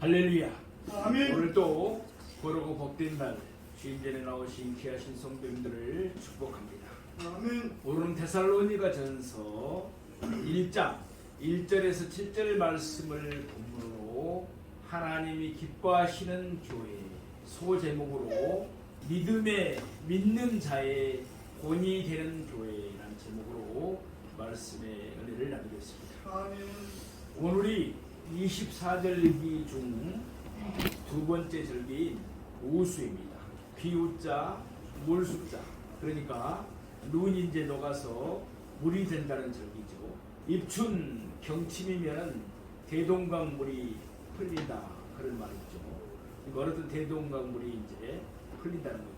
할렐루야. 아멘. 오늘도 거룩고 복된 날 주인전에 나오신 귀하신 성도님들을 축복합니다. 아멘. 오늘은 데살로니가 전서 1장 1절에서 7절 말씀을 본문으로 하나님이 기뻐하시는 교회 소제목으로 믿는 자의 본이 되는 교회라는 제목으로 말씀의 은혜를 나누겠습니다. 아멘. 오늘이 24절기 중 두 번째 절기인 우수입니다. 비우자, 물수자. 그러니까 눈이 이제 녹아서 물이 된다는 절기죠. 입춘 경침이면 대동강 물이 풀린다 그런 말이죠. 어쨌든 대동강 물이 이제 풀린다는 거죠.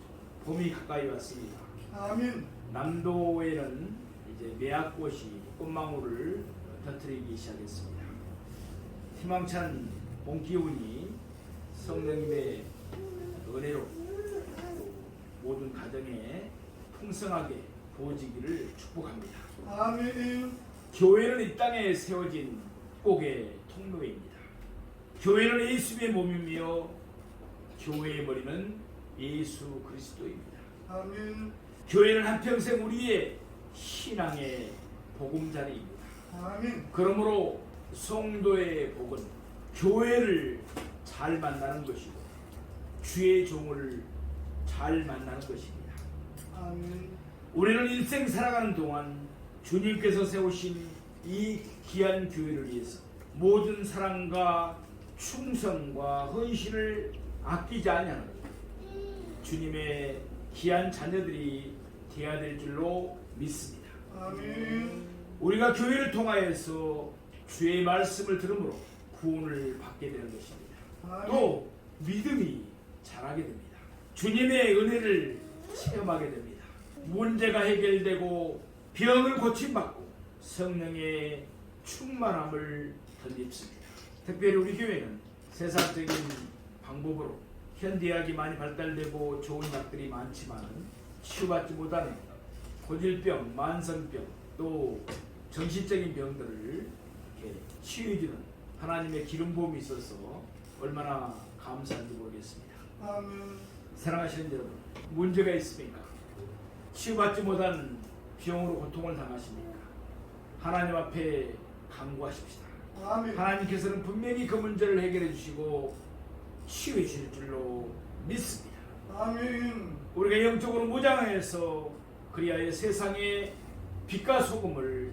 봄이 가까이 왔습니다. 아멘. 남도에는 이제 매화꽃이 꽃망울을 터뜨리기 시작했습니다. 희망찬 봄 기운이 성령님의 은혜로 모든 가정에 풍성하게 부어지기를 축복합니다. 아멘. 교회는 이 땅에 세워진 복의 통로입니다. 교회는 예수의 몸이며 교회의 머리는 예수 그리스도입니다. 아멘. 교회는 한평생 우리의 신앙의 보금자리입니다. 아멘. 그러므로 성도의 복은 교회를 잘 만나는 것이고 주의 종을 잘 만나는 것입니다. 아멘. 우리는 일생 살아가는 동안 주님께서 세우신 이 귀한 교회를 위해서 모든 사랑과 충성과 헌신을 아끼지 아니하는 주님의 귀한 자녀들이 되어야 될 줄로 믿습니다. 아멘. 우리가 교회를 통하여서 주의 말씀을 들음으로 구원을 받게 되는 것입니다. 아멘. 또 믿음이 자라게 됩니다. 주님의 은혜를 체험하게 됩니다. 문제가 해결되고 병을 고침받고 성령의 충만함을 덧입습니다. 특별히 우리 교회는 세상적인 방법으로 현대의학이 많이 발달되고 좋은 약들이 많지만 치유받지 못하는 고질병, 만성병, 또 정신적인 병들을 이렇게 치유해주는 하나님의 기름 부음이 있어서 얼마나 감사한지 모르겠습니다. 아멘. 사랑하시는 여러분, 문제가 있습니까? 치유받지 못한 병으로 고통을 당하십니까? 하나님 앞에 간구하십시다. 아멘. 하나님께서는 분명히 그 문제를 해결해 주시고 치유해 주실 줄로 믿습니다. 아멘. 우리가 영적으로 무장해서 그리하여 세상의 빛과 소금을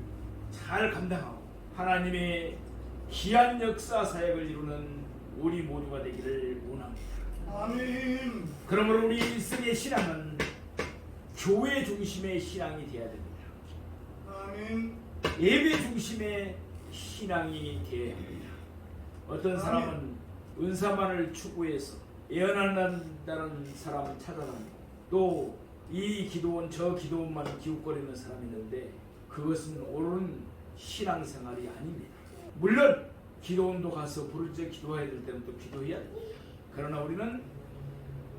잘 감당하고 하나님의 귀한 역사 사역을 이루는 우리 모두가 되기를 원합니다. 아멘. 그러므로 우리 일생의 신앙은 교회 중심의 신앙이 되어야 됩니다. 아멘. 예배 중심의 신앙이 되어야 합니다. 어떤 사람은 은사만을 추구해서 예언한다는 사람을 찾아다니고 또 이 기도원 저 기도원만 기웃거리는 사람이 있는데 그것은 옳은 신앙생활이 아닙니다. 물론 기도원도 가서 부르짖어 기도해야 될 때는 또 기도해야 됩니다. 그러나 우리는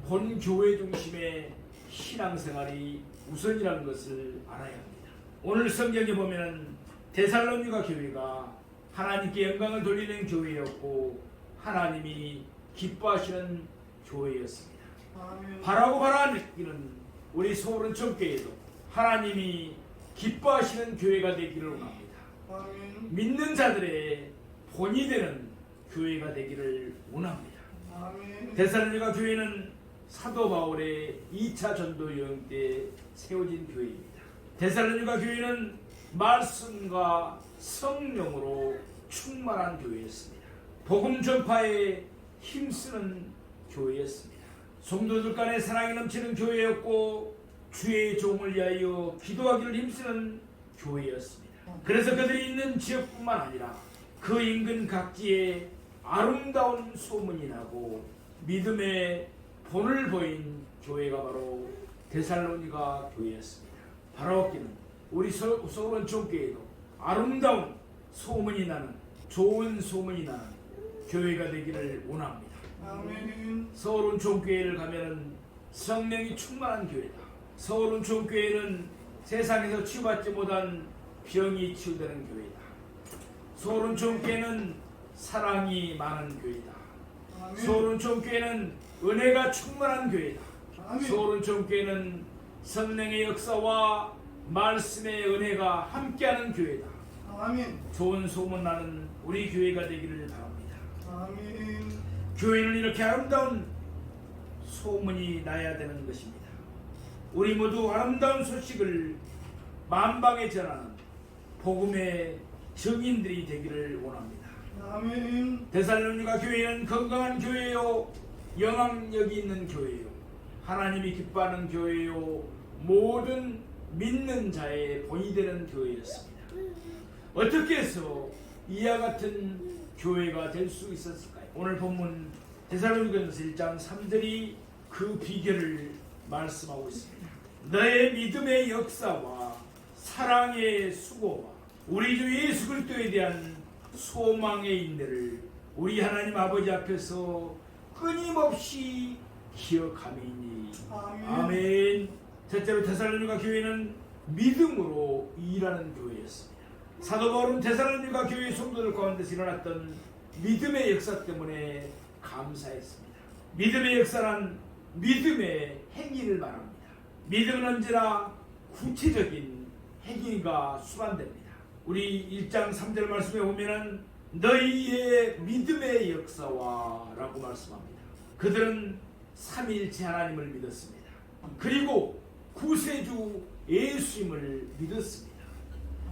본 교회 중심의 신앙생활이 우선이라는 것을 알아야 합니다. 오늘 성경에 보면 데살로니가 교회가 하나님께 영광을 돌리는 교회였고 하나님이 기뻐하시는 교회였습니다. 아멘. 바라고 바라기는 우리 서울은총교회도 하나님이 기뻐하시는 교회가 되기를 원합니다. 아멘. 믿는 자들의 본이 되는 교회가 되기를 원합니다. 아멘. 데살로니가 교회는 사도 바울의 2차 전도 여행 때 세워진 교회입니다. 데살로니가 교회는 말씀과 성령으로 충만한 교회였습니다. 복음 전파에 힘쓰는 교회였습니다. 성도들 간의 사랑이 넘치는 교회였고 주의 종을 위하여 기도하기를 힘쓰는 교회였습니다. 그래서 그들이 있는 지역뿐만 아니라 그 인근 각지에 아름다운 소문이 나고 믿음의 본을 보인 교회가 바로 데살로니가 교회였습니다. 바라옵기는 우리 서울원총교회도 아름다운 소문이 나는 좋은 소문이 나는 교회가 되기를 원합니다. 아멘. 서울원총교회를 가면은 성령이 충만한 교회다. 서울원총교회는 세상에서 치유받지 못한 병이 치유되는 교회다. 서울원총교회는 사랑이 많은 교회다. 아멘. 소오른촌교회는 은혜가 충만한 교회다. 아멘. 소오른촌교회는 성령의 역사와 말씀의 은혜가 함께하는 교회다. 아멘. 좋은 소문나는 우리 교회가 되기를 바랍니다. 아멘. 교회는 이렇게 아름다운 소문이 나야 되는 것입니다. 우리 모두 아름다운 소식을 만방에 전하는 복음의 증인들이 되기를 원합니다. 아멘. 데살로니가 교회는 건강한 교회요, 영향력이 있는 교회요, 하나님이 기뻐하는 교회요, 모든 믿는 자의 본이 되는 교회였습니다. 어떻게 해서 이와 같은 교회가 될 수 있었을까요? 오늘 본문 데살로니가전서 1장 3절이 그 비결을 말씀하고 있습니다. 너의 믿음의 역사와 사랑의 수고와 우리 주 예수 그리스도에 대한 소망의 인내를 우리 하나님 아버지 앞에서 끊임없이 기억함이니. 아멘. 아멘. 첫째로 데살로니가 교회는 믿음으로 일하는 교회였습니다. 사도 바울은 데살로니가 교회 성도들 가운데서 일어났던 믿음의 역사 때문에 감사했습니다. 믿음의 역사란 믿음의 행위를 말합니다. 믿음은 언제나 구체적인 행위가 수반됩니다. 우리 1장 3절 말씀에 보면은 너희의 믿음의 역사와 라고 말씀합니다. 그들은 삼위일체 하나님을 믿었습니다. 그리고 구세주 예수님을 믿었습니다.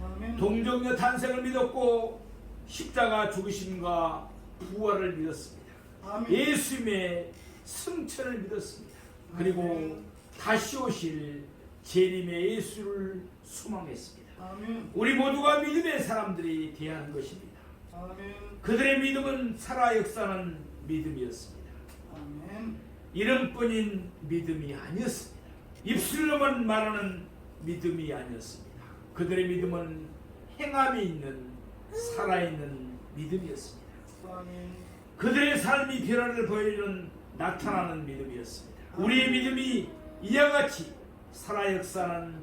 아멘. 동정녀 탄생을 믿었고 십자가 죽으심과 부활을 믿었습니다. 아멘. 예수님의 승천을 믿었습니다. 그리고 아멘. 다시 오실 재림의 예수를 소망했습니다. 아멘. 우리 모두가 믿음의 사람들이 되어야 하는 것입니다. 아멘. 그들의 믿음은 살아 역사는 믿음이었습니다. 아멘. 이름뿐인 믿음이 아니었습니다. 입술로만 말하는 믿음이 아니었습니다. 그들의 믿음은 행함이 있는 살아있는 믿음이었습니다. 아멘. 그들의 삶이 변화를 보이는 나타나는 믿음이었습니다. 우리의 믿음이 이와 같이 살아 역사는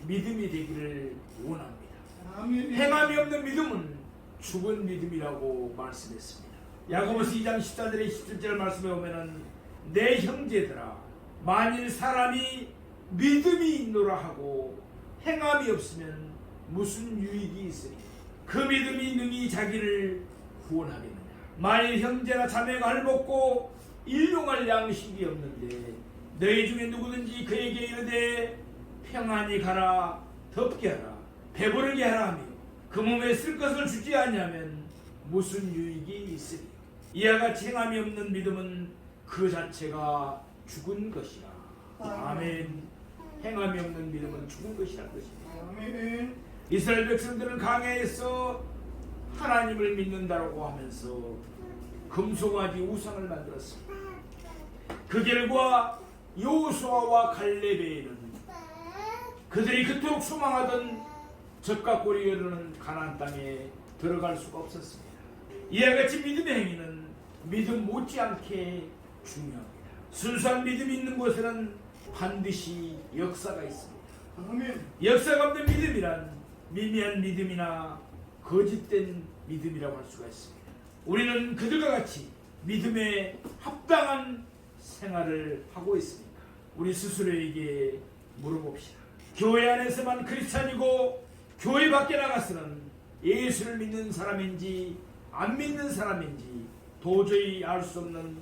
믿음이 되기를 원합니다. 아멘. 행함이 없는 믿음은 죽은 믿음이라고 말씀했습니다. 야고보서 2장 14절에 17절 말씀에 보면은 내 형제들아 만일 사람이 믿음이 있노라 하고 행함이 없으면 무슨 유익이 있으리 그 믿음이 능히 자기를 구원하겠느냐. 만일 형제나 자매가 할먹고 일용할 양식이 없는데 너희 중에 누구든지 그에게 이르되 평안히 가라 덥게 하라 배부르게 하라 하며 그 몸에 쓸 것을 주지 아니하면 무슨 유익이 있으리. 이와 같이 행함이 없는 믿음은 그 자체가 죽은 것이라. 아멘. 행함이 없는 믿음은 죽은 것이라는 것입니다. 아멘. 이스라엘 백성들은 광야에서 하나님을 믿는다라고 하면서 금송아지 우상을 만들었습니다. 그 결과 여호수아와 갈렙에는 그들이 그토록 소망하던 젖과 꿀이 흐르는 가나안 땅에 들어갈 수가 없었습니다. 이와 같이 믿음의 행위는 믿음 못지않게 중요합니다. 순수한 믿음이 있는 곳에는 반드시 역사가 있습니다. 아멘. 역사가 없는 믿음이란 미미한 믿음이나 거짓된 믿음이라고 할 수가 있습니다. 우리는 그들과 같이 믿음에 합당한 생활을 하고 있습니까? 우리 스스로에게 물어봅시다. 교회 안에서만 크리스찬이고 교회 밖에 나가서는 예수를 믿는 사람인지 안 믿는 사람인지 도저히 알 수 없는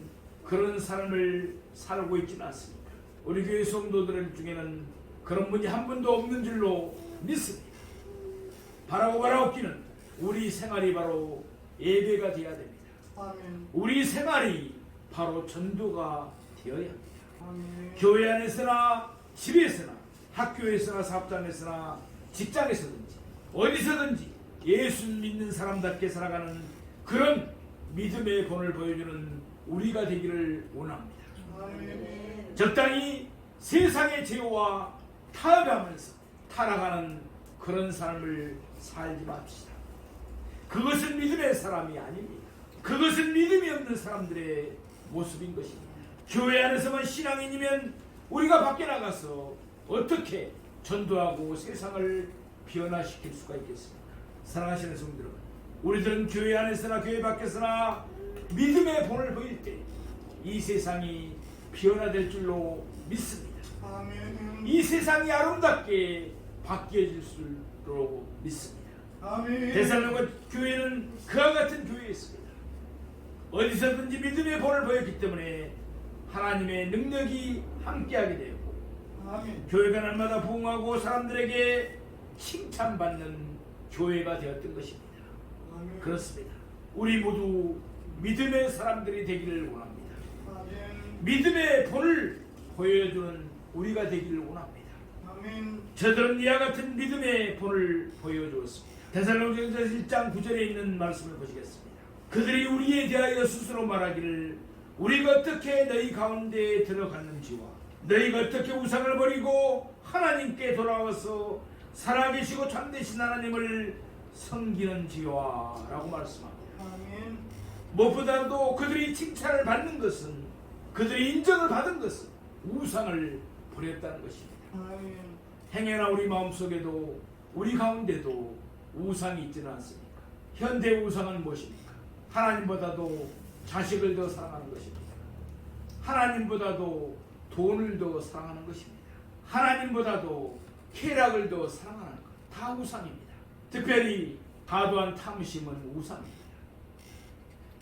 그런 삶을 살고 있지는 않습니까? 우리 교회 성도들 중에는 그런 분이 한 분도 없는 줄로 믿습니다. 바라고 바라옵기는 우리 생활이 바로 예배가 되어야 됩니다. 아멘. 우리 생활이 바로 전도가 되어야 합니다. 아멘. 교회 안에서나 집에서나 학교에서나 사업장에서나 직장에서든지 어디서든지 예수 믿는 사람답게 살아가는 그런 믿음의 본을 보여주는 우리가 되기를 원합니다. 아멘. 적당히 세상의 죄와 타협하면서 타락하는 그런 삶을 살지 맙시다. 그것은 믿음의 사람이 아닙니다. 그것은 믿음이 없는 사람들의 모습인 것입니다. 교회 안에서만 신앙인이면 우리가 밖에 나가서 어떻게 전도하고 세상을 변화시킬 수가 있겠습니까? 사랑하시는 성도 여러분, 우리들은 교회 안에서나 교회 밖에서나 믿음의 본을 보일 때 이 세상이 변화될 줄로 믿습니다. 아멘. 이 세상이 아름답게 바뀌어질 줄로 믿습니다. 아멘. 데살로니가 교회는 그와 같은 교회였습니다. 어디서든지 믿음의 본을 보였기 때문에 하나님의 능력이 함께하게 되었고 아멘. 교회가 날마다 부흥하고 사람들에게 칭찬받는 교회가 되었던 것입니다. 아멘. 그렇습니다. 우리 모두 믿음의 사람들이 되기를 원합니다. 아멘. 믿음의 본을 보여주는 우리가 되기를 원합니다. 아멘. 저들은 이와 같은 믿음의 본을 보여주었습니다. 데살로니가서 1장 9절에 있는 말씀을 보시겠습니다. 그들이 우리에 대하여 스스로 말하기를 우리가 어떻게 너희 가운데에 들어갔는지와 너희가 어떻게 우상을 버리고 하나님께 돌아와서 살아계시고 참되신 하나님을 섬기는지와 라고 말씀합니다. 아멘. 무엇보다도 그들이 칭찬을 받는 것은 그들이 인정을 받은 것은 우상을 버렸다는 것입니다. 아멘. 행여나 우리 마음속에도 우리 가운데도 우상이 있지는 않습니까? 현대 우상은 무엇입니까? 하나님보다도 자식을 더 사랑하는 것입니다. 하나님보다도 돈을 더 사랑하는 것입니다. 하나님보다도 쾌락을 더 사랑하는 것. 다 우상입니다. 특별히 과도한 탐심은 우상입니다.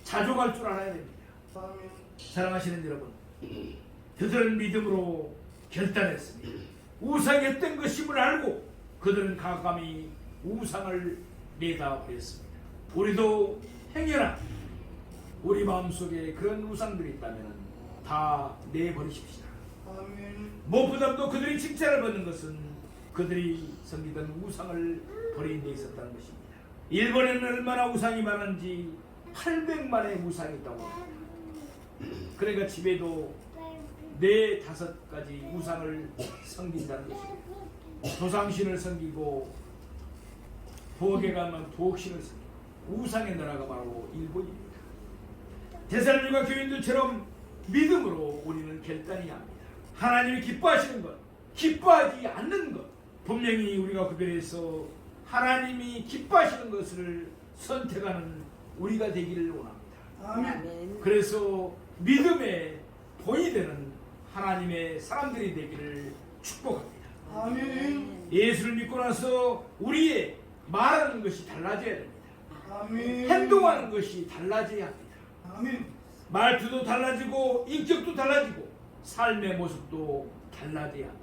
자족할 줄 알아야 됩니다. 아멘. 사랑하시는 여러분, 그들은 믿음으로 결단했습니다. 우상이 어떤 것임을 알고 그들은 과감히 우상을 내다버렸습니다. 우리도 행여나 우리 마음속에 그런 우상들이 있다면 다 내버리십시다. 아멘. 무엇보다도 그들이 칭찬을 받는 것은 그들이 섬기던 우상을 버린 데 있었다는 것입니다. 일본에는 얼마나 우상이 많은지 800만의 우상이 있다고 합니다. 그러니까 집에도 4-5가지 우상을 섬긴다는 것입니다. 조상신을 섬기고 부엌에 가면 부엌신을 섬기고 우상의 나라가 바로 일본입니다. 데살로니가 교인들처럼 믿음으로 우리는 결단해야 합니다. 하나님이 기뻐하시는 것, 기뻐하지 않는 것, 분명히 우리가 구별해서 하나님이 기뻐하시는 것을 선택하는 우리가 되기를 원합니다. 아멘. 그래서 믿음의 본이 되는 하나님의 사람들이 되기를 축복합니다. 아멘. 예수를 믿고 나서 우리의 말하는 것이 달라져야 됩니다. 아멘. 행동하는 것이 달라져야 합니다. 아멘. 말투도 달라지고 인격도 달라지고 삶의 모습도 달라져야 합니다.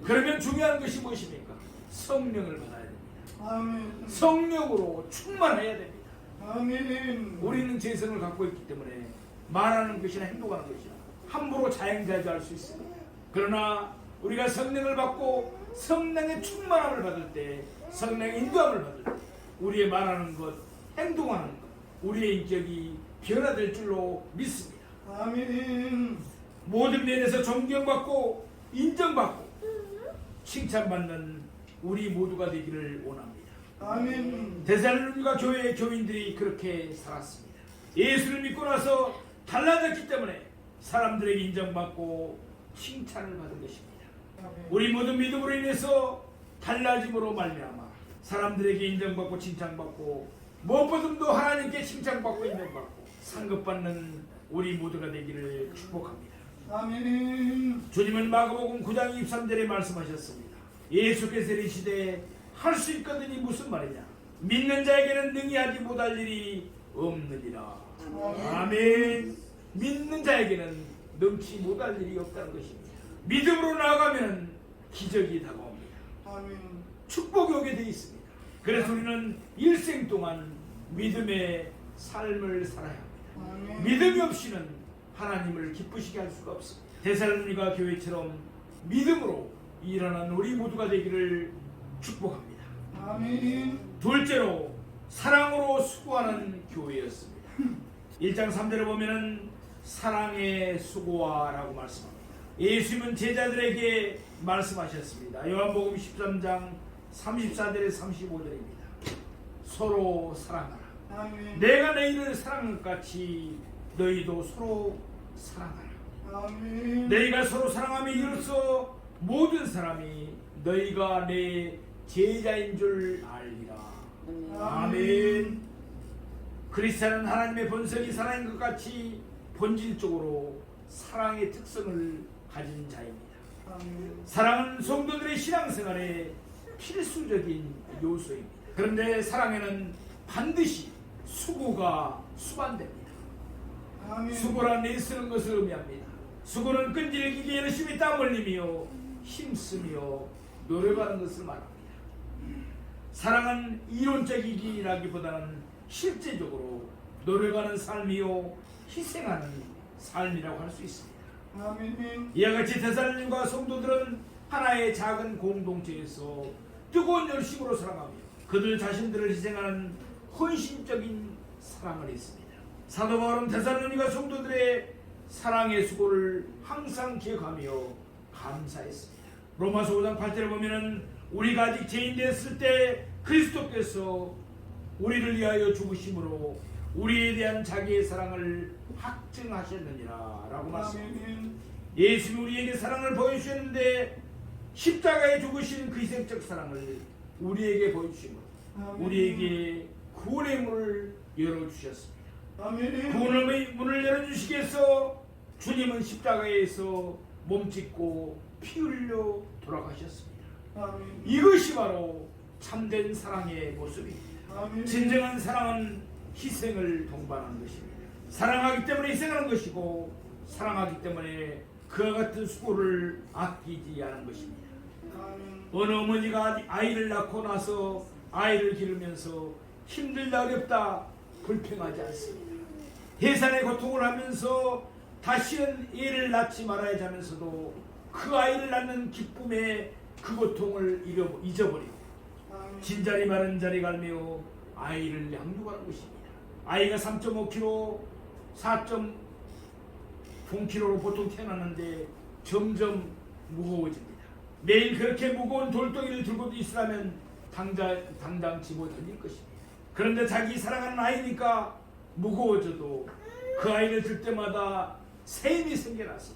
그러면 중요한 것이 무엇입니까? 성령을 받아야 됩니다. 아멘. 성령으로 충만해야 됩니다. 아멘. 우리는 재성을 갖고 있기 때문에 말하는 것이나 행동하는 것이나 함부로 자행자주할 수 있습니다. 그러나 우리가 성령을 받고 성령의 충만함을 받을 때, 성령의 인도함을 받을 때 우리의 말하는 것, 행동하는 것, 우리의 인격이 변화될 줄로 믿습니다. 아멘. 모든 면에서 존경받고 인정받고 칭찬받는 우리 모두가 되기를 원합니다. 아멘. 데살로니가 교회의 교인들이 그렇게 살았습니다. 예수를 믿고 나서 달라졌기 때문에 사람들에게 인정받고 칭찬을 받은 것입니다. 우리 모든 믿음으로 인해서 달라짐으로 말미암아 사람들에게 인정받고 칭찬받고 무엇보다도 하나님께 칭찬받고 인정받고 상급받는 우리 모두가 되기를 축복합니다. 아멘. 주님은 마가복음 9장 23절에 말씀하셨습니다. 예수께서 이르시되 할 수 있거든이 무슨 말이냐? 믿는 자에게는 능히 하지 못할 일이 없느니라. 아멘. 믿는 자에게는 능치 못할 일이 없다는 것입니다. 믿음으로 나아가면 기적이 다가옵니다. 아멘. 축복이 오게 되어 있습니다. 그래서 우리는 일생 동안 믿음의 삶을 살아야 합니다. 아멘. 믿음이 없이는 하나님을 기쁘시게 할 수가 없습니다. 데살로니가 교회처럼 믿음으로 일어난 우리 모두가 되기를 축복합니다. 아멘. 둘째로 사랑으로 수고하는 교회였습니다. 1장 3절에 보면은 사랑의 수고하라고 말씀합니다. 예수님은 제자들에게 말씀하셨습니다. 요한복음 13장 34절에 35절입니다. 서로 사랑하라. 아멘. 내가 너희를 사랑한 것 같이 너희도 서로 사랑하라. 아멘. 너희가 서로 사랑하며 이로써 모든 사람이 너희가 내 제자인 줄 알리라. 아멘. 그리스도는 하나님의 본성이 사랑인 것 같이 본질적으로 사랑의 특성을 가진 자입니다. 아멘. 사랑은 성도들의 신앙생활의 필수적인 요소입니다. 그런데 사랑에는 반드시 수고가 수반됩니다. 아멘. 수고란 애쓰는 것을 의미합니다. 수고는 끈질기게 열심히 땀 흘리며 힘쓰며 노력하는 것을 말합니다. 사랑은 이론적이기라기보다는 실제적으로 노력하는 삶이요 희생하는 삶이라고 할 수 있습니다. 아멘. 이와 같이 데살로니가 성도들은 하나의 작은 공동체에서 뜨거운 열심으로 사랑하며 그들 자신들을 희생하는 헌신적인 사랑을 했습니다. 사도 바울은 데살로니가 성도들의 사랑의 수고를 항상 기억하며 감사했습니다. 로마서 5장 8절에 보면은 우리가 아직 죄인 되었을 때 그리스도께서 우리를 위하여 죽으심으로 우리에 대한 자기의 사랑을 확증하셨느니라 라고 말씀합니다. 아멘. 예수님이 우리에게 사랑을 보여주셨는데 십자가에 죽으신 그 희생적 사랑을 우리에게 보여주심으로 아멘. 우리에게 구원의 문을 열어주셨습니다. 아멘. 구원의 문을 열어주시기 위해서 주님은 십자가에서 몸짓고 피 흘려 돌아가셨습니다. 아멘. 이것이 바로 참된 사랑의 모습입니다. 아멘. 진정한 사랑은 희생을 동반하는 것입니다. 사랑하기 때문에 희생하는 것이고 사랑하기 때문에 그와 같은 수고를 아끼지 않은 것입니다. 아멘. 어느 어머니가 아이를 낳고 나서 아이를 기르면서 힘들다 어렵다 불평하지 않습니다. 해산의 고통을 하면서 다시는 애를 낳지 말아야 하면서도 그 아이를 낳는 기쁨에 그 고통을 잊어버리고 아멘. 진자리 마른 자리 갈며 아이를 양육하는 것입니다. 아이가 3.5kg, 4.0kg로 보통 태어났는데 점점 무거워집니다. 매일 그렇게 무거운 돌덩이를 들고 있으라면 당장 집어 던질 것입니다. 그런데 자기 사랑하는 아이니까 무거워져도 그 아이를 들 때마다 샘이 생겨나서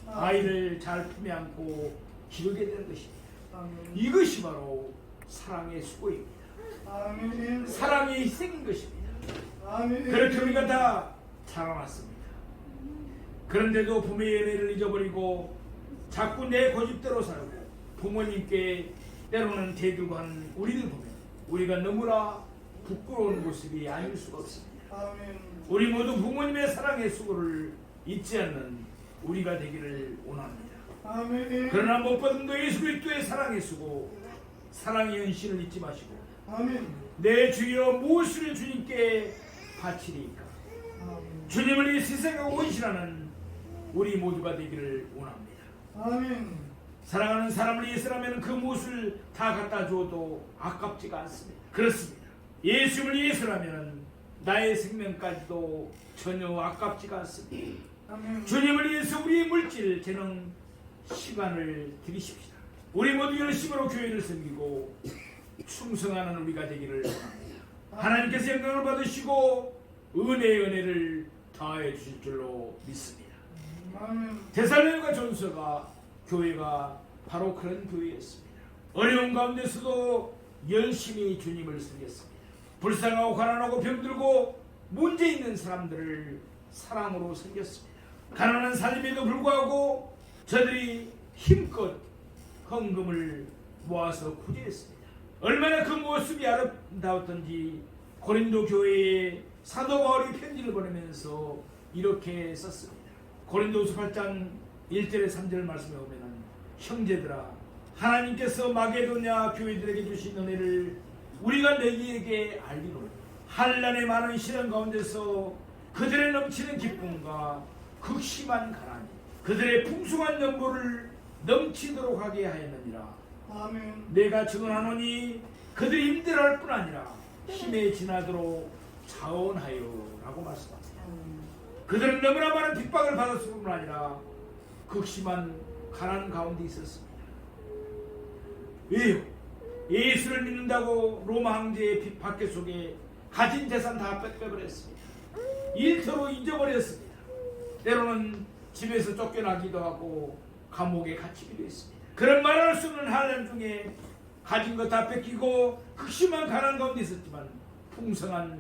아이를 잘 품에 안고 기르게 되는 것입니다. 아멘. 이것이 바로 사랑의 수고입니다. 아멘. 사랑의 희생인 것입니다. 아멘. 그렇게 우리가 다 자라났습니다. 그런데도 부모의 은혜를 잊어버리고 자꾸 내 고집대로 살고 부모님께 때로는 대들고 하는 우리를 보면 우리가 너무나 부끄러운 모습이 아닐 수가 없습니다. 아멘. 우리 모두 부모님의 사랑의 수고를 잊지 않는 우리가 되기를 원합니다. 아멘. 그러나 무엇보다도 예수 그리스도의 사랑의 수고, 사랑의 헌신을 잊지 마시고 아멘. 내 주여 무엇을 주님께 바치리까? 아멘. 주님을 위해 희생하고 헌신하는 우리 모두가 되기를 원합니다. 아멘. 사랑하는 사람을 위해서라면 그 무엇을 다 갖다 줘도 아깝지가 않습니다. 그렇습니다. 예수를 위해서라면 나의 생명까지도 전혀 아깝지가 않습니다. 아멘. 주님을 위해서 우리의 물질, 재능, 시간을 들이십시다. 우리 모두 열심으로 교회를 섬기고 충성하는 우리가 되기를 원합니다. 하나님께서 영광을 받으시고 은혜를 더해 주실 줄로 믿습니다. 아멘. 데살로니가 전서가 교회가 바로 그런 교회였습니다. 어려운 가운데서도 열심히 주님을 섬겼습니다. 불쌍하고 가난하고 병들고 문제 있는 사람들을 사랑으로 섬겼습니다. 가난한 삶에도 불구하고 저들이 힘껏 헌금을 모아서 구제했습니다. 얼마나 그 모습이 아름다웠던지 고린도 교회에 사도 바울이 편지를 보내면서 이렇게 썼습니다. 고린도후서 8장 1절에 3절 말씀에 보면은 형제들아 하나님께서 마게도냐 교회들에게 주신 은혜를 우리가 너희에게 알리노니 한란의 많은 시련 가운데서 그들의 넘치는 기쁨과 극심한 가난이 그들의 풍성한 연보를 넘치도록 하게 하였느니라. 아멘. 내가 증언하노니 그들이 힘들어할 뿐 아니라 힘에 지나도록 자원하여 라고 말씀합니다. 그들은 너무나 많은 핍박을 받았을 뿐만 아니라 극심한 가난 가운데 있었습니다. 왜요? 예수를 믿는다고 로마 황제의 핍박 속에 가진 재산 다 뺏겨버렸습니다. 일터로 잊어버렸습니다. 때로는 집에서 쫓겨나기도 하고 감옥에 갇히기도 했습니다. 그런 말할 수 없는 한란 중에 가진 것 다 뺏기고 극심한 가난 가운데 있었지만 풍성한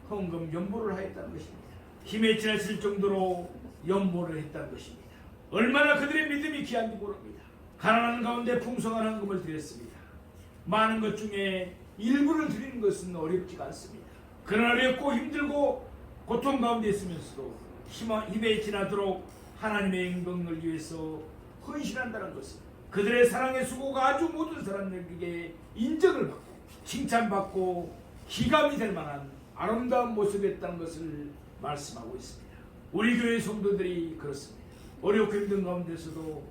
헌금 연보를 하였다는 것입니다. 힘에 지나칠 정도로 연보를 했다는 것입니다. 얼마나 그들의 믿음이 귀한지 모릅니다. 가난한 가운데 풍성한 헌금을 드렸습니다. 많은 것 중에 일부를 드리는 것은 어렵지가 않습니다. 그러나 어렵고 힘들고 고통 가운데 있으면서도 힘에 지나도록 하나님의 영광을 위해서 헌신한다는 것은 그들의 사랑의 수고가 아주 모든 사람들에게 인정을 받고 칭찬받고 기감이 될 만한 아름다운 모습이었다는 것을 말씀하고 있습니다. 우리 교회 성도들이 그렇습니다. 어렵고 힘든 가운데서도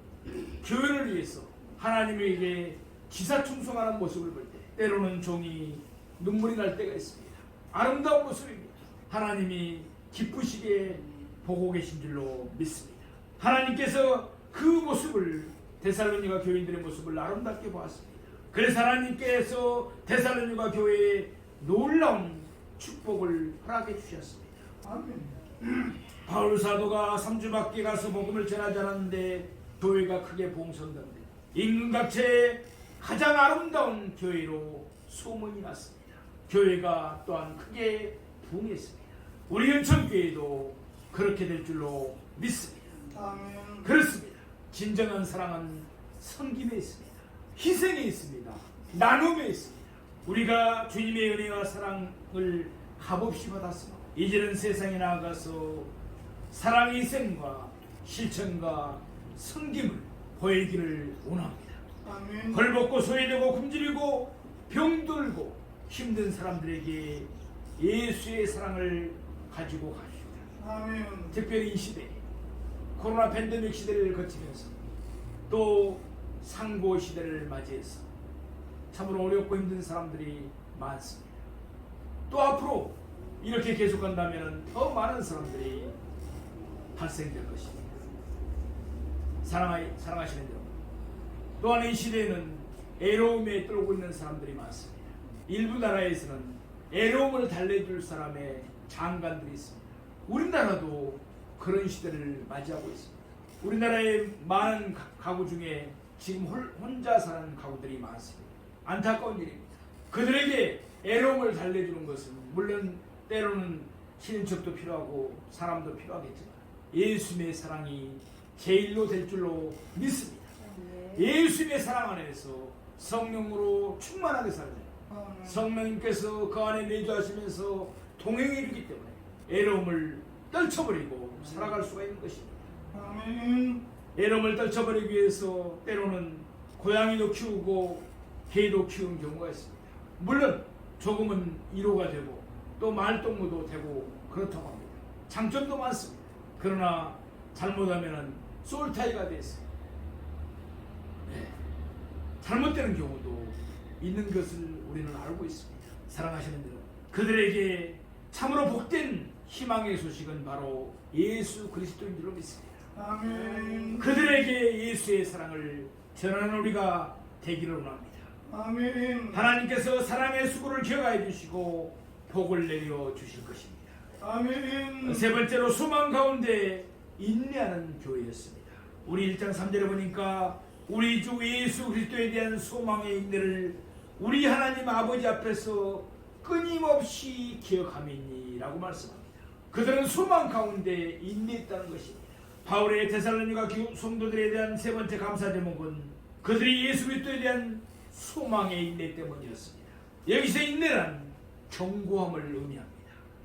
교회를 위해서 하나님에게 기사충성하는 모습을 볼 때 때로는 종이 눈물이 날 때가 있습니다. 아름다운 모습입니다. 하나님이 기쁘시게 보고 계신 줄로 믿습니다. 하나님께서 그 모습을 데살로니가 교인들의 모습을 아름답게 보았습니다. 그래서 하나님께서 데살로니가 교회에 놀라운 축복을 허락해 주셨습니다. 아멘. 바울 사도가 3주밖에 가서 복음을 전하지 않았는데 교회가 크게 봉선된다. 임금각체의 가장 아름다운 교회로 소문이 났습니다. 교회가 또한 크게 부흥했습니다. 우리 은천교회도 그렇게 될 줄로 믿습니다. 아멘. 그렇습니다. 진정한 사랑은 섬김에 있습니다. 희생에 있습니다. 나눔에 있습니다. 우리가 주님의 은혜와 사랑을 값없이 받았으며 이제는 세상에 나아가서 사랑의 희생과 실천과 섬김을 보이기를 원합니다. 아멘. 벌벗고 소외되고 굶주리고 병들고 힘든 사람들에게 예수의 사랑을 가지고 가십니다. 아멘. 특별히 이 시대 코로나 팬데믹 시대를 거치면서 또 상고 시대를 맞이해서 참으로 어렵고 힘든 사람들이 많습니다. 또 앞으로 이렇게 계속한다면 더 많은 사람들이 발생될 것입니다. 사랑하시는 여러분, 또한 이 시대에는 애로움에 떨고 있는 사람들이 많습니다. 일부 나라에서는 애로움을 달래줄 사람의 장관들이 있습니다. 우리나라도 그런 시대를 맞이하고 있습니다. 우리나라의 많은 가구 중에 지금 혼자 사는 가구들이 많습니다. 안타까운 일입니다. 그들에게 애로움을 달래주는 것은 물론 때로는 친인척도 필요하고 사람도 필요하겠지만 예수님의 사랑이 제일로 될 줄로 믿습니다. 예수님의 사랑 안에서 성령으로 충만하게 살아요. 성령님께서 그 안에 내주하시면서 동행해 주기 때문에 애로움을 떨쳐버리고 살아갈 수가 있는 것입니다. 아멘. 애로움을 떨쳐버리기 위해서 때로는 고양이도 키우고 개도 키우는 경우가 있습니다. 물론 조금은 위로가 되고 또 마을동무도 되고 그렇다고 합니다. 장점도 많습니다. 그러나 잘못하면 솔타이가 됐어요. 네. 잘못되는 경우도 있는 것을 우리는 알고 있습니다. 사랑하시는 여러분, 그들에게 참으로 복된 희망의 소식은 바로 예수 그리스도인 줄로 믿습니다. 아멘. 그들에게 예수의 사랑을 전하는 우리가 되기를 원합니다. 아멘. 하나님께서 사랑의 수고를 기억하여 주시고 복을 내려 주실 것입니다. 아멘. 세 번째로 소망 가운데 인내하는 교회였습니다. 우리 1장 3절에 보니까 우리 주 예수 그리스도에 대한 소망의 인내를 우리 하나님 아버지 앞에서 끊임없이 기억함이니라고 말씀합니다. 그들은 소망 가운데 인내했다는 것입니다. 바울의 데살로니가 성도들에 대한 세 번째 감사 제목은 그들이 예수 그리스도에 대한 소망의 인내 때문이었습니다. 여기서 인내란 견고함을 의미합니다.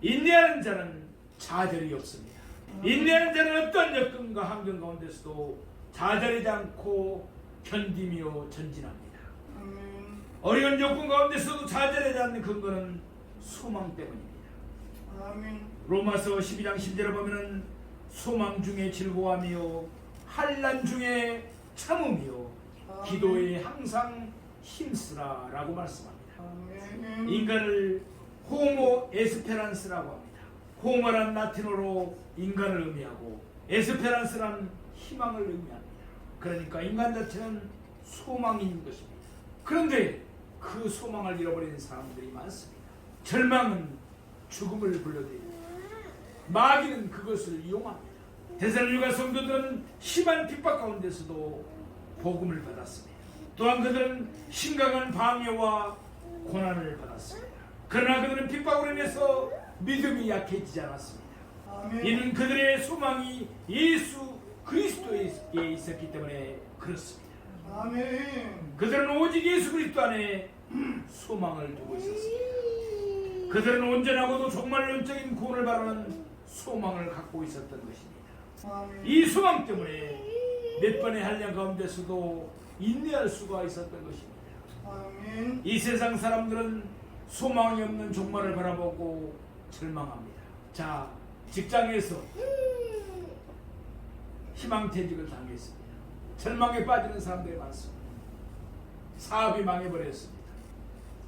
인내하는 자는 좌절이 없습니다. 인내하는 자는 어떤 여건과 환경 가운데서도 좌절하지 않고 견디며 전진합니다. 아멘. 어려운 여건 가운데서도 좌절하지 않는 근거는 소망 때문입니다. 아멘. 로마서 12장 10절에 보면은 소망 중에 즐거워하며 환난 중에 참으며 기도에 항상 힘쓰라 라고 말씀합니다. 아멘. 인간을 호모 에스페란스라고 합니다. 호모란 라틴어로 인간을 의미하고 에스페란스란 희망을 의미합니다. 그러니까 인간 자체는 소망인 것입니다. 그런데 그 소망을 잃어버리는 사람들이 많습니다. 절망은 죽음을 불러들이고 마귀는 그것을 이용합니다. 데살로니가 성도들은 심한 핍박 가운데서도 복음을 받았습니다. 또한 그들은 심각한 방해와 고난을 받았습니다. 그러나 그들은 핍박으로 인해서 믿음이 약해지지 않았습니다. 아멘. 이는 그들의 소망이 예수 그리스도에 있었기 때문에 그렇습니다. 아멘. 그들은 오직 예수 그리스도 안에 소망을 두고 있었습니다. 그들은 온전하고도 정말 영적인 구원을 바라는 소망을 갖고 있었던 것입니다. 아멘. 이 소망 때문에 몇 번의 한량 가운데서도 인내할 수가 있었던 것입니다. 아멘. 이 세상 사람들은 소망이 없는 종말을 바라보고 절망합니다. 자, 직장에서 희망퇴직을 당했습니다. 절망에 빠지는 사람들이 많습니다. 사업이 망해버렸습니다.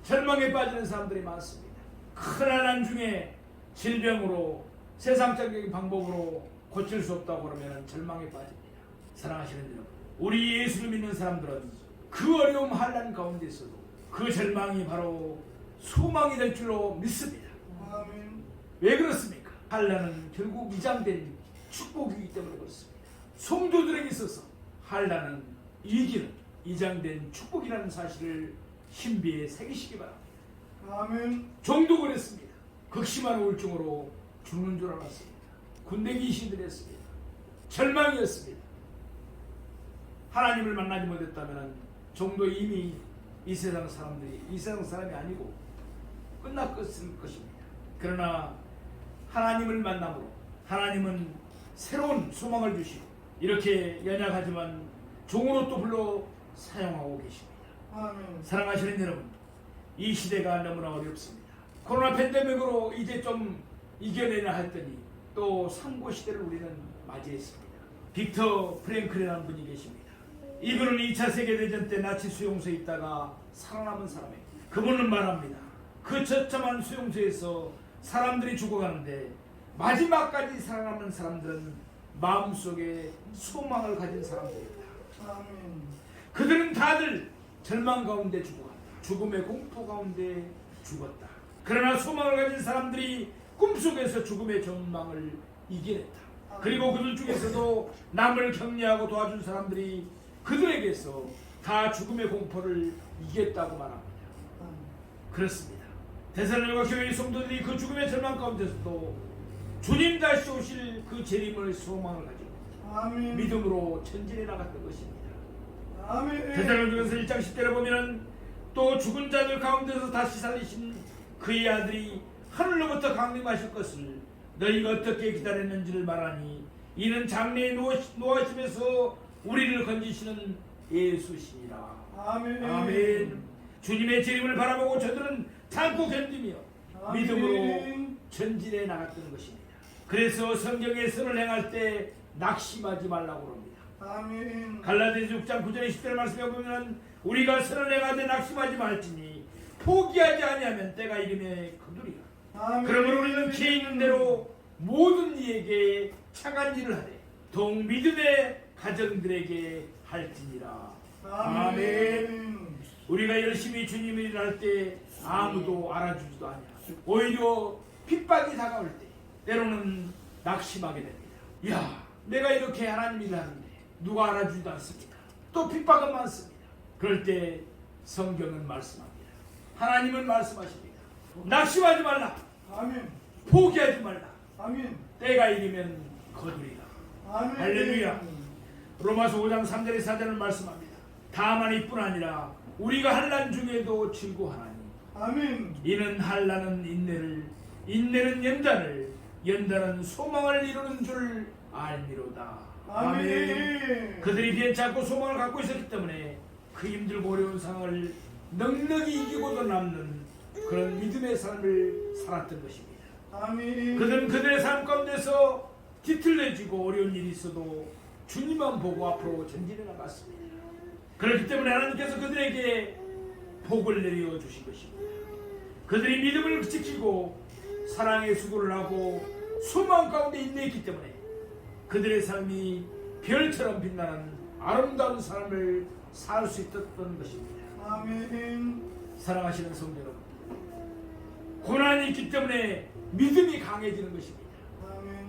절망에 빠지는 사람들이 많습니다. 큰 한난 중에 질병으로 세상적인 방법으로 고칠 수 없다고 그러면 절망에 빠집니다. 사랑하시는 여러분, 우리 예수를 믿는 사람들은 그 어려움 한난 가운데서도 그 절망이 바로 소망이 될 줄로 믿습니다. 아멘. 왜 그렇습니까? 한란은 결국 위장된 축복이기 때문에 그렇습니다. 성도들에게 있어서 한란은 이기는 위장된 축복이라는 사실을 신비에 새기시기 바랍니다. 아멘. 종도 그랬습니다. 극심한 우울증으로 죽는 줄 알았습니다. 군대 귀신들이 했습니다. 절망이었습니다. 하나님을 만나지 못했다면 종도 이미 이 세상 사람이 아니고 끝났을 것입니다. 그러나 하나님을 만남으로 하나님은 새로운 소망을 주시고 이렇게 연약하지만 종으로 또 불러 사용하고 계십니다. 아멘. 사랑하시는 여러분, 이 시대가 너무나 어렵습니다. 코로나 팬데믹으로 이제 좀 이겨내려 했더니 또 상고 시대를 우리는 맞이했습니다. 빅터 프랭클이라는 분이 계십니다. 이분은 2차 세계대전 때 나치 수용소에 있다가 살아남은 사람입니다. 그분은 말합니다. 그 처참한 수용소에서 사람들이 죽어가는데 마지막까지 살아남은 사람들은 마음속에 소망을 가진 사람들입니다. 아멘. 그들은 다들 절망 가운데 죽어간다. 죽음의 공포 가운데 죽었다. 그러나 소망을 가진 사람들이 꿈속에서 죽음의 전망을 이겨냈다. 그리고 그들 중에서도 남을 격려하고 도와준 사람들이 그들에게서 다 죽음의 공포를 이겼다고 말합니다. 그렇습니다. 데살로니가 교회의 성도들이 그 죽음의 절망 가운데서도 주님 다시 오실 그 재림을 소망을 가지고 아멘. 믿음으로 전진해 나갔던 것입니다. 아멘. 데살로니가서 1장 10절에 보면 또 죽은 자들 가운데서 다시 살리신 그의 아들이 하늘로부터 강림하실 것을 너희가 어떻게 기다렸는지를 말하니 이는 장래에 노하심에서 우리를 건지시는 예수시니라. 아멘. 아멘. 주님의 재림을 바라보고 저들은 참고 견디며 아멘. 믿음으로 전진해 나갔던 것입니다. 그래서 성경의 선을 행할 때 낙심하지 말라고 합니다. 아멘. 갈라디아서 6장 9절의 10절 말씀에 보면 우리가 선을 행하되 낙심하지 말지니 포기하지 아니하면 때가 이름에 거두리라. 아멘. 그러므로 우리는 기회 있는 대로 모든 이에게 착한 일을 하되 더욱 믿음의 가정들에게 할지니라. 아멘. 우리가 열심히 주님의 일을 할 때 아무도 알아주지도 않냐. 오히려 핍박이 다가올 때 때로는 낙심하게 됩니다. 야, 내가 이렇게 하나님 일을 하는데 누가 알아주지도 않습니다. 또 핍박은 많습니다. 그럴 때 성경은 말씀합니다. 하나님은 말씀하십니다. 낙심하지 말라. 아멘. 포기하지 말라. 아멘. 때가 이르면 거두리라. 아멘. 할렐루야. 로마서 5장 3절의 4절을 말씀합니다. 다만 이뿐 아니라 우리가 환난 중에도 즐거워하나니 아멘. 이는 환난은 인내는 연단을 연단은 소망을 이루는 줄 알미로다. 아멘. 그들이 괜찮고 소망을 갖고 있었기 때문에 그 힘들고 어려운 상황을 넉넉히 이기고도 남는 그런 믿음의 삶을 살았던 것입니다. 아멘. 그들은 그들의 삶 가운데서 뒤틀려지고 어려운 일이 있어도 주님만 보고 앞으로 전진해 나갔습니다. 그렇기 때문에 하나님께서 그들에게 복을 내려 주신 것입니다. 그들이 믿음을 지키고 사랑의 수고를 하고 소망 가운데 인내했기 때문에 그들의 삶이 별처럼 빛나는 아름다운 삶을 살 수 있었던 것입니다. 아멘. 사랑하시는 성도 여러분, 고난이 있기 때문에 믿음이 강해지는 것입니다. 아멘.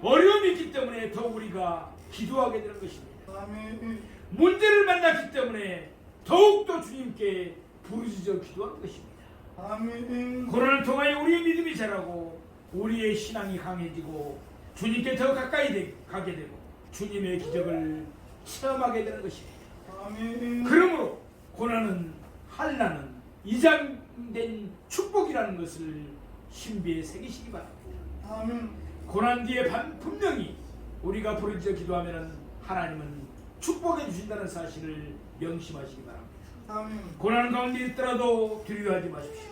어려움이 있기 때문에 더욱 우리가 기도하게 되는 것입니다. 아멘. 문제를 만났기 때문에 더욱더 주님께 부르짖어 기도하는 것입니다. 아멘. 고난을 통하여 우리의 믿음이 자라고 우리의 신앙이 강해지고 주님께 더 가까이 가게 되고 주님의 기적을 체험하게 되는 것입니다. 아멘. 그러므로 고난은 한란은 이장된 축복이라는 것을 신비에 새기시기 바랍니다. 아멘. 고난 뒤에 분명히 우리가 부르짖어 기도하면 하나님은 축복해 주신다는 사실을 명심하시기 바랍니다. 아멘. 고난 가운데 있더라도 두려워하지 마십시오.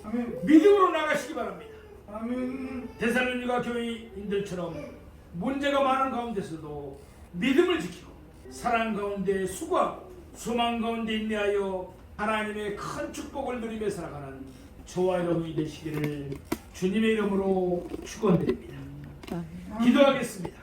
아멘. 믿음으로 나가시기 바랍니다. 아멘. 데살로니가 교회인들처럼 문제가 많은 가운데서도 믿음을 지키고 사랑 가운데 수고하고 소망 가운데 인내하여 하나님의 큰 축복을 누리며 살아가는 저와 여러분이 되시기를 주님의 이름으로 축원드립니다. 기도하겠습니다.